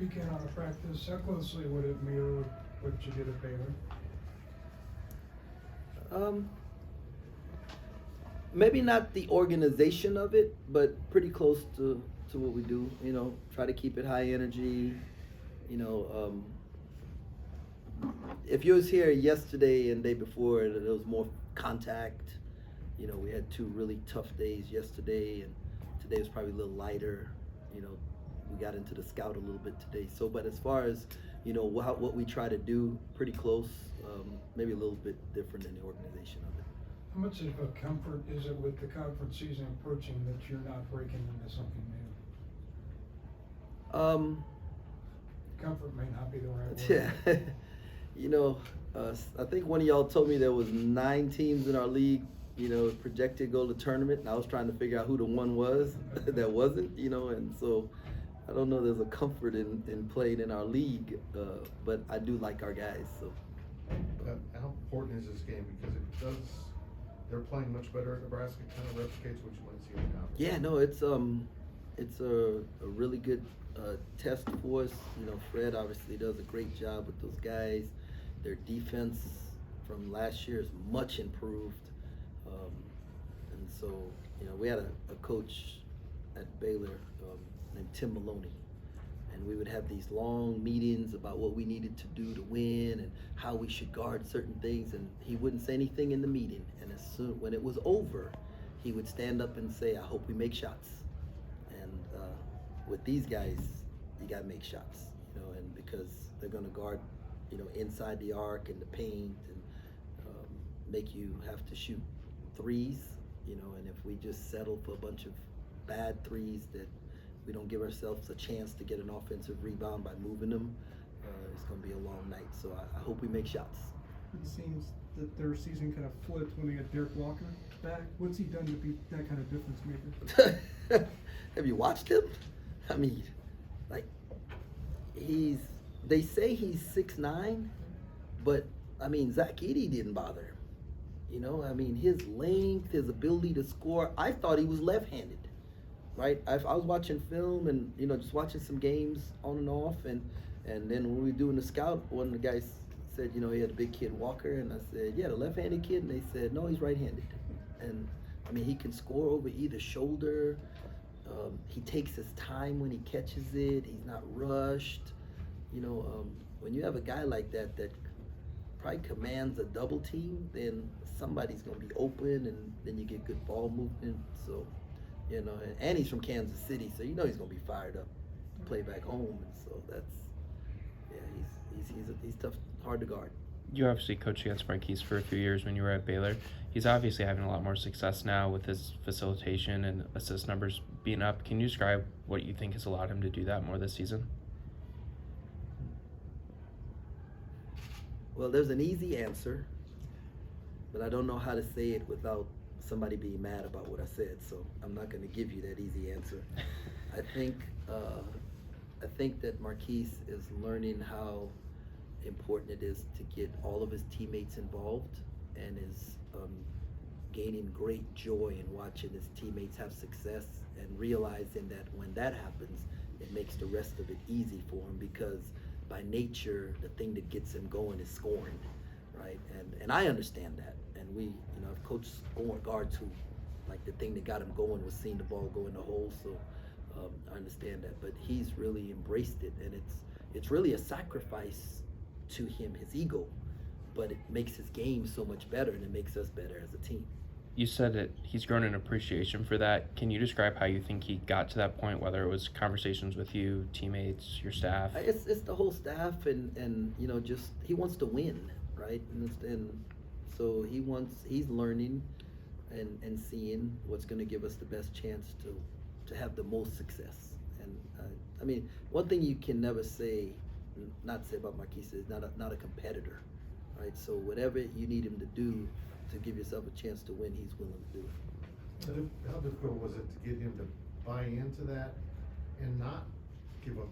peeking out of practice, how closely would it mirror what you did at Baylor? Maybe not the organization of it, but pretty close to what we do. You know, try to keep it high energy. You know, if you was here yesterday and day before, there was more contact. You know, we had two really tough days yesterday, and today was probably a little lighter. You know, we got into the scout a little bit today. So, but as far as you know, what we try to do, pretty close. Maybe a little bit different in the organization of it. How much of a comfort is it with the conference season approaching that you're not breaking into something new? Comfort may not be the right word. Yeah. You know, I think one of y'all told me there was 9 teams in our league, you know, projected to go to the tournament, and I was trying to figure out who the one was that wasn't, you know, and so I don't know there's a comfort in playing in our league, but I do like our guys, so. How important is this game? Because they're playing much better at Nebraska, kind of replicates what you might see in the conference. Yeah, no, it's a really good test for us. You know, Fred obviously does a great job with those guys. Their defense from last year is much improved. And so, you know, we had a coach at Baylor named Tim Maloney. And we would have these long meetings about what we needed to do to win and how we should guard certain things. And he wouldn't say anything in the meeting. And as soon, when it was over, he would stand up and say, I hope we make shots. And with these guys, you got to make shots, you know, and because they're going to guard, you know, inside the arc and the paint and make you have to shoot threes, you know, and if we just settle for a bunch of bad threes that we don't give ourselves a chance to get an offensive rebound by moving them, it's going to be a long night. So I hope we make shots. It seems that their season kind of flipped when they got Derek Walker back. What's he done to be that kind of difference maker? Have you watched him? I mean, like, they say he's 6'9", but I mean, Zach Edey didn't bother him. You know, I mean, his length, his ability to score, I thought he was left-handed, right? I was watching film and, you know, just watching some games on and off, and then when we were doing the scout, one of the guys said, you know, he had a big kid, Walker, and I said, yeah, the left-handed kid, and they said, no, he's right-handed. And, I mean, he can score over either shoulder. He takes his time when he catches it. He's not rushed. You know, when you have a guy like that probably commands a double team, then somebody's going to be open, and then you get good ball movement. So, you know, and he's from Kansas City, so you know he's going to be fired up to play back home. And so that's, yeah, he's tough, hard to guard. You obviously coached against Marquise for a few years when you were at Baylor. He's obviously having a lot more success now with his facilitation and assist numbers being up. Can you describe what you think has allowed him to do that more this season? Well, there's an easy answer, but I don't know how to say it without somebody being mad about what I said, so I'm not going to give you that easy answer. I think that Marquise is learning how important it is to get all of his teammates involved, and is gaining great joy in watching his teammates have success, and realizing that when that happens, it makes the rest of it easy for him, because by nature, the thing that gets him going is scoring, right? And I understand that. And we, you know, I've coached guards who, like, the thing that got him going was seeing the ball go in the hole. So I understand that. But he's really embraced it, and it's really a sacrifice to him, his ego, but it makes his game so much better, and it makes us better as a team. You said that he's grown an appreciation for that. Can you describe how you think he got to that point, whether it was conversations with you, teammates, your staff? It's the whole staff, and you know, just he wants to win, right? And so he's learning and seeing what's going to give us the best chance to have the most success. And I mean, one thing you can never not say about Marquise is not a competitor, right? So whatever you need him to do to give yourself a chance to win, he's willing to do it. How difficult was it to get him to buy into that and not give up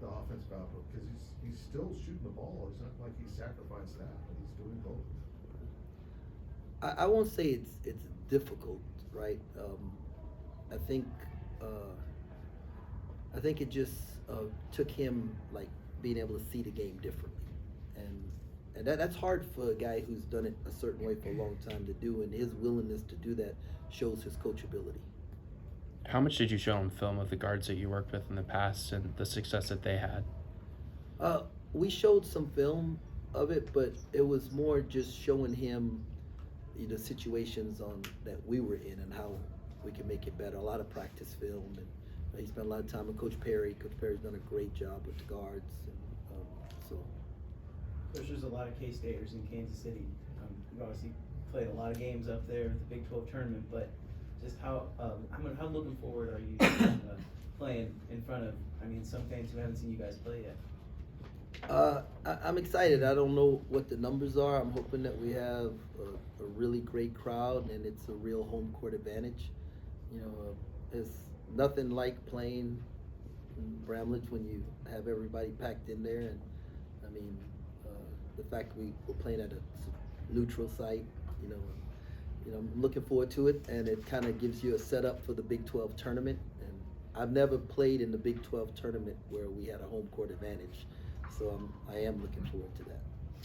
the offensive output? Because he's still shooting the ball. It's not like he sacrificed that, but he's doing both. I won't say it's difficult, right? I think it just took him like being able to see the game differently, and that's hard for a guy who's done it a certain way for a long time to do, and his willingness to do that shows his coachability. How much did you show him film of the guards that you worked with in the past and the success that they had? We showed some film of it, but it was more just showing him the situations that we were in and how we can make it better. A lot of practice film, and he spent a lot of time with Coach Perry. Coach Perry's done a great job with the guards, and so. Coach, there's a lot of K-Staters in Kansas City. You've obviously played a lot of games up there at the Big 12 tournament, but just how looking forward are you playing in front of, some fans who haven't seen you guys play yet? I'm excited. I don't know what the numbers are. I'm hoping that we have a really great crowd and it's a real home court advantage. It's nothing like playing in Bramlage when you have everybody packed in there, and the fact we're playing at a neutral site, I'm looking forward to it, and it kind of gives you a setup for the Big 12 tournament. And I've never played in the Big 12 tournament where we had a home court advantage, so I am looking forward to that.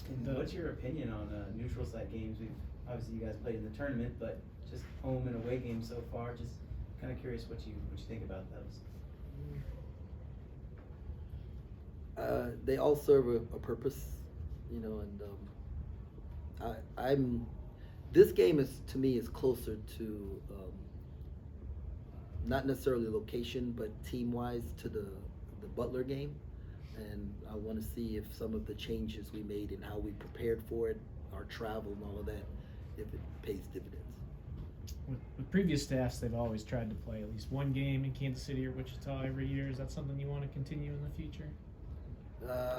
And what's your opinion on neutral site games? Obviously you guys played in the tournament, but just home and away games so far. Just kind of curious what you think about those. They all serve a purpose, and this game to me is closer to not necessarily location, but team-wise to the Butler game, and I want to see if some of the changes we made and how we prepared for it, our travel and all of that, if it pays dividends. With previous staffs, they've always tried to play at least one game in Kansas City or Wichita every year. Is that something you want to continue in the future?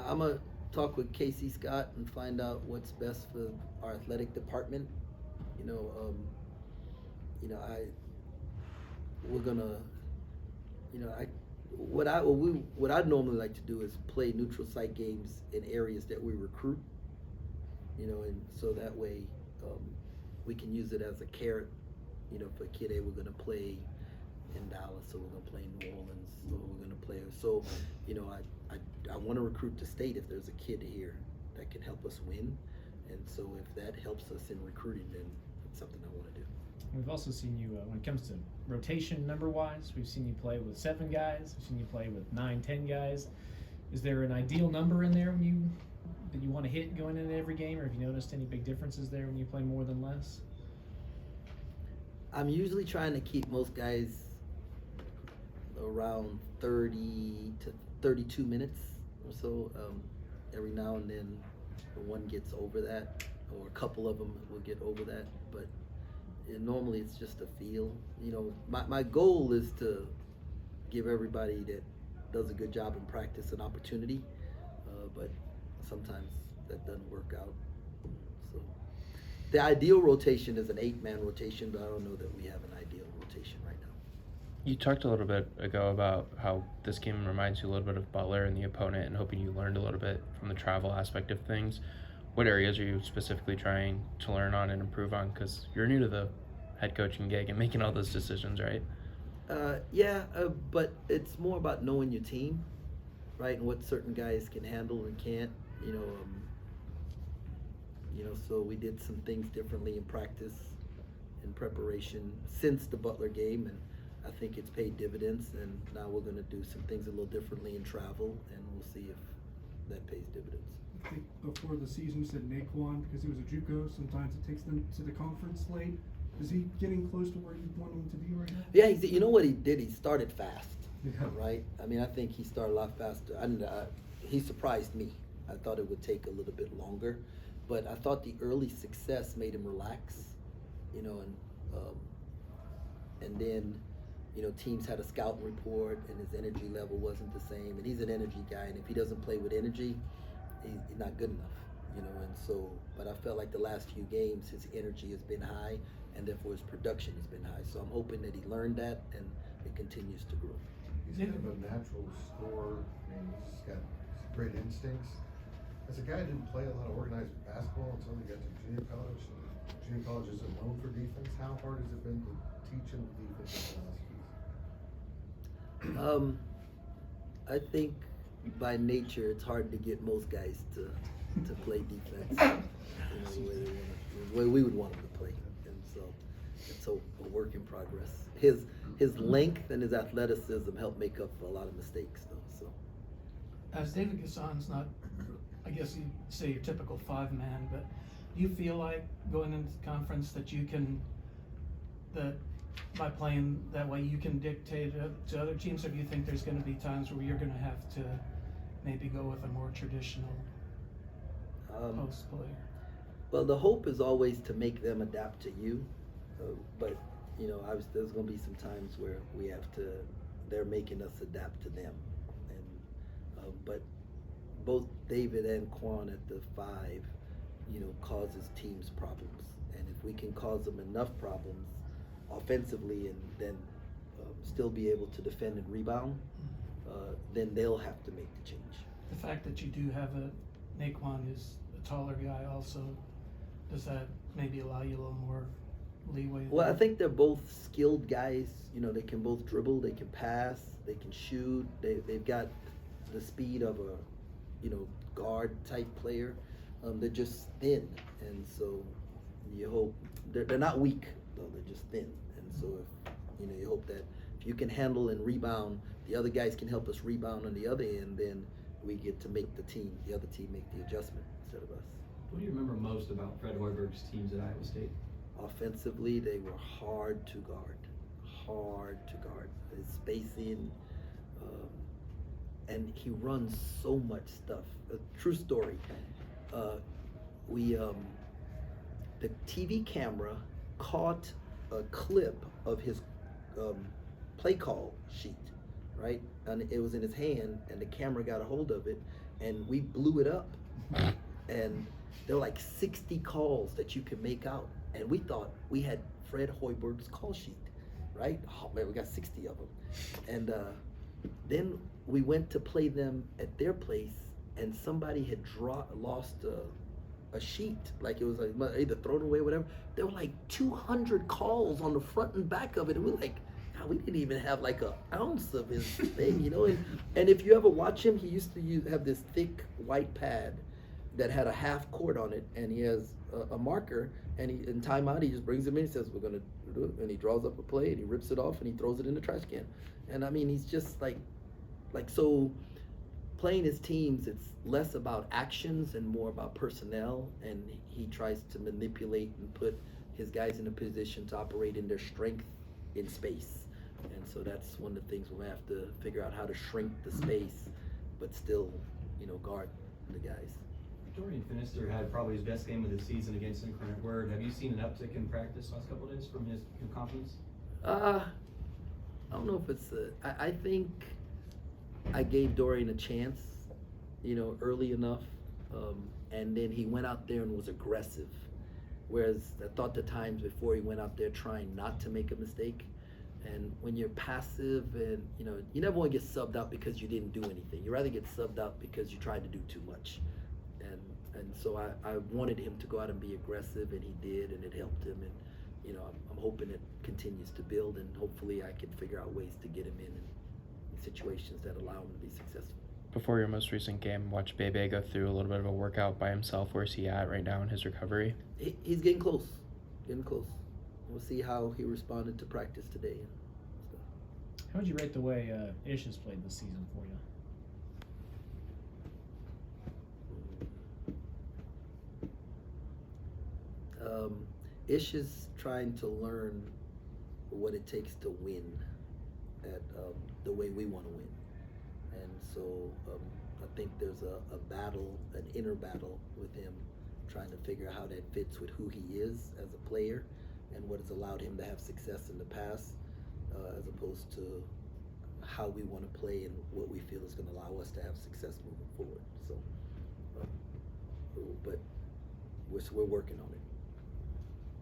I'm going to talk with Casey Scott and find out what's best for our athletic department. What I'd normally like to do is play neutral site games in areas that we recruit, and so that way we can use it as a carrot, for a kid, hey, we're going to play in Dallas, so we're going to play in New Orleans, so we're going to play. So, I want to recruit the state if there's a kid here that can help us win, and so if that helps us in recruiting, then it's something I want to do. We've also seen you, when it comes to rotation number-wise, we've seen you play with 7 guys, we've seen you play with 9, 10 guys. Is there an ideal number in there that you want to hit going into every game, or have you noticed any big differences there when you play more than less? I'm usually trying to keep most guys around 30 to 32 minutes or so. Every now and then one gets over that, or a couple of them will get over that, but normally it's just a feel. My goal is to give everybody that does a good job in practice an opportunity, but sometimes that doesn't work out. So the ideal rotation is an 8-man rotation, but I don't know that we have an ideal rotation right now. You talked a little bit ago about how this game reminds you a little bit of Butler and the opponent, and hoping you learned a little bit from the travel aspect of things. What areas are you specifically trying to learn on and improve on? Because you're new to the head coaching gig and making all those decisions, right? But it's more about knowing your team, right, and what certain guys can handle and can't. So we did some things differently in practice, in preparation since the Butler game, and I think it's paid dividends. And now we're going to do some things a little differently in travel, and we'll see if that pays dividends. I think before the season you said Naquan, because he was a JUCO, sometimes it takes them to the conference late. Is he getting close to where you want him to be right now? Yeah, you know what he did? He started fast, Yeah. right? I think he started a lot faster. He surprised me. I thought it would take a little bit longer, but I thought the early success made him relax, and then, teams had a scouting report and his energy level wasn't the same, and he's an energy guy, and if he doesn't play with energy, he's not good enough, and so, but I felt like the last few games his energy has been high, and therefore his production has been high. So I'm hoping that he learned that and it continues to grow. He's kind of a natural scorer, he's got great instincts. As a guy who didn't play a lot of organized basketball until he got to junior college, junior college isn't known for defense. How hard has it been to teach him defensive philosophies? I think by nature it's hard to get most guys to play defense. You know, the way we would want them to play, and so it's a work in progress. His length and his athleticism help make up for a lot of mistakes, though. So. As David Gassan's not, I guess you'd say your typical 5-man, but do you feel like going into the conference that you can, that by playing that way you can dictate to other teams, or do you think there's going to be times where you're going to have to maybe go with a more traditional post player? Well, the hope is always to make them adapt to you, but you know, there's going to be some times where they're making us adapt to them, and but both David and Quan at the 5, you know, causes teams problems, and if we can cause them enough problems offensively and then still be able to defend and rebound, then they'll have to make the change. The fact that you do have Naquan is a taller guy also, does that maybe allow you a little more leeway? Well, I think they're both skilled guys. You know, they can both dribble, they can pass, they can shoot. They've got the speed of a, you know, guard type player. They're just thin, and so you hope they're not weak though. They're just thin, and so if, you know, you hope that if you can handle and rebound, the other guys can help us rebound on the other end. Then we get to make the other team make the adjustment instead of us. What do you remember most about Fred Hoiberg's teams at Iowa State? Offensively, they were hard to guard. His spacing, and he runs so much stuff. A true story. The TV camera caught a clip of his play call sheet, right? And it was in his hand, and the camera got a hold of it, and we blew it up. And there were like 60 calls that you could make out, and we thought we had Fred Hoiberg's call sheet, right? Oh man, we got 60 of them. And then we went to play them at their place, and somebody had lost a sheet, like it was like either thrown away or whatever. There were like 200 calls on the front and back of it, and we're like, God, we didn't even have like an ounce of his thing, you know? And if you ever watch him, he used to have this thick white pad that had a half court on it, and he has a marker, and in timeout he just brings him in and says, we're gonna do it, and he draws up a play and he rips it off and he throws it in the trash can. And I mean, he's just like so playing his teams, it's less about actions and more about personnel, and he tries to manipulate and put his guys in a position to operate in their strength in space. And so that's one of the things we're gonna have to figure out, how to shrink the space but still, you know, guard the guys. Dorian Finister had probably his best game of the season against Incarnate Word. Have you seen an uptick in practice last couple of days from his confidence? I don't know if it's I think I gave Dorian a chance, you know, early enough, and then he went out there and was aggressive. Whereas I thought the times before he went out there trying not to make a mistake. And when you're passive, and you know, you never want to get subbed out because you didn't do anything. You rather get subbed out because you tried to do too much. And so I wanted him to go out and be aggressive, and he did, and it helped him. And you know, I'm hoping it continues to build, and hopefully I can figure out ways to get him in situations that allow him to be successful. Before your most recent game, watch Bebe go through a little bit of a workout by himself. Where's he at right now in his recovery? He's getting close. We'll see how he responded to practice today. How would you rate the way Ish has played this season for you? Ish is trying to learn what it takes to win at the way we want to win. And so I think there's a battle, an inner battle with him, trying to figure out how that fits with who he is as a player and what has allowed him to have success in the past, as opposed to how we want to play and what we feel is going to allow us to have success moving forward. So, but we're working on it.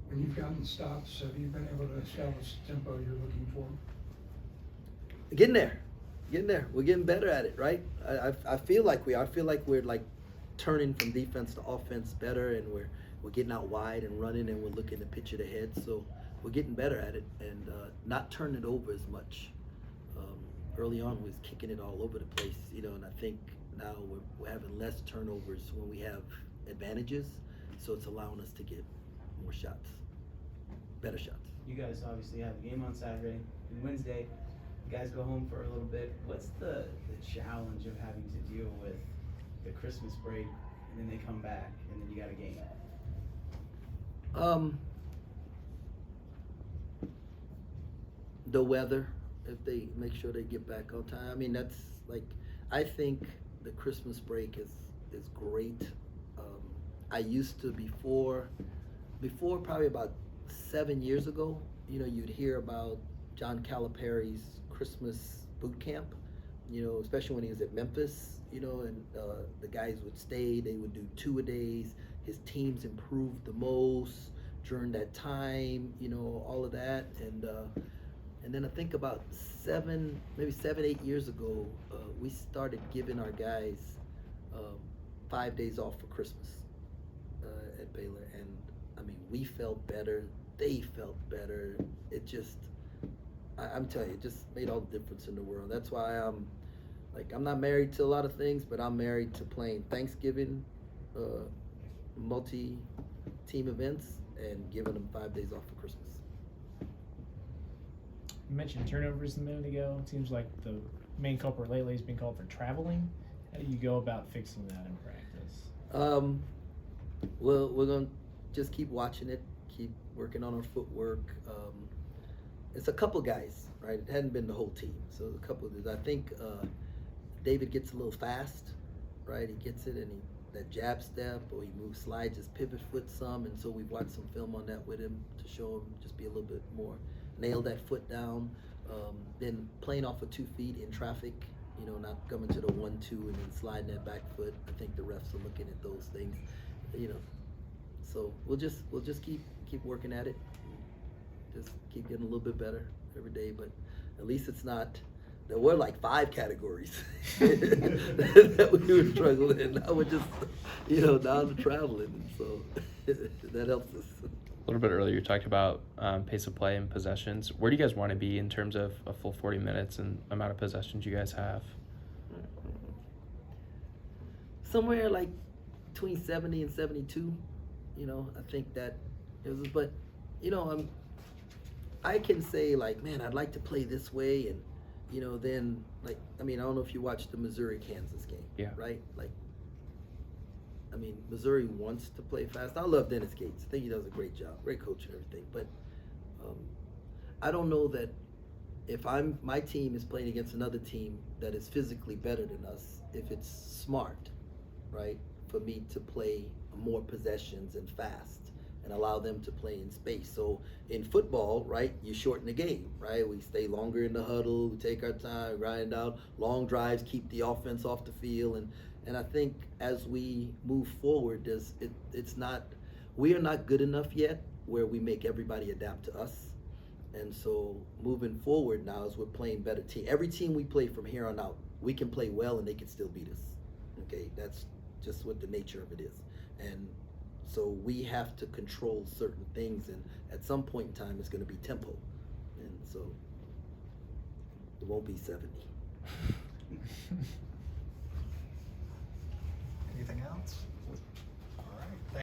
When you've gotten stops, have you been able to establish the tempo you're looking for? Getting there. We're getting better at it, right? I feel like we are. I feel like we're like turning from defense to offense better, and we're getting out wide and running, and we're looking to pitch it ahead. So we're getting better at it, and not turning it over as much. early on was kicking it all over the place, you know, and I think now we're having less turnovers when we have advantages, so it's allowing us to get more shots, better shots. You guys obviously have a game on Saturday and Wednesday. You guys go home for a little bit. What's the challenge of having to deal with the Christmas break and then they come back and then you got a game? The weather, if they make sure they get back on time. I mean, that's like, I think the Christmas break is great. I used to before probably about 7 years ago, you know, you'd hear about John Calipari's Christmas boot camp, you know, especially when he was at Memphis, you know, and the guys would stay, they would do 2-a-days. His teams improved the most during that time, you know, all of that. And then I think about 8 years ago, we started giving our guys 5 days off for Christmas at Baylor. And I mean, we felt better, they felt better. It just, I'm telling you, it just made all the difference in the world. That's why I'm not married to a lot of things, but I'm married to playing Thanksgiving, multi-team events, and giving them 5 days off for Christmas. You mentioned turnovers a minute ago. It seems like the main culprit lately has been called for traveling. How do you go about fixing that in practice? Well, we're going to just keep watching it, keep working on our footwork. It's a couple guys, right? It hadn't been the whole team. So a couple of guys. I think David gets a little fast, right? He gets it and that jab step, or he moves slide, just pivot foot some. And so we've watched some film on that with him to show him just be a little bit more, nail that foot down. Then playing off of 2 feet in traffic, you know, not coming to the 1-2 and then sliding that back foot. I think the refs are looking at those things, you know. So we'll just keep working at it. Just keep getting a little bit better every day, but at least it's not. There were like 5 categories that we were struggling in. Now we're just, you know, down to traveling, and so that helps us. A little bit earlier, you talked about pace of play and possessions. Where do you guys want to be in terms of a full 40 minutes and amount of possessions you guys have? Somewhere like between 70 and 72. You know, I think that it was, but you know, I can say like, man, I'd like to play this way, and you know, then like, I mean, I don't know if you watched the Missouri-Kansas game, Yeah. right? Like, I mean, Missouri wants to play fast. I love Dennis Gates. I think he does a great job, great coach and everything. But I don't know that if my team is playing against another team that is physically better than us, if it's smart, right, for me to play more possessions and fast and allow them to play in space. So in football, right, you shorten the game, right? We stay longer in the huddle, we take our time, grind out, long drives, keep the offense off the field. And I think as we move forward, we are not good enough yet where we make everybody adapt to us. And so moving forward now, as we're playing better team, every team we play from here on out, we can play well and they can still beat us. Okay, that's just what the nature of it is. And so we have to control certain things, and at some point in time, it's going to be tempo. And so it won't be 70. Anything else?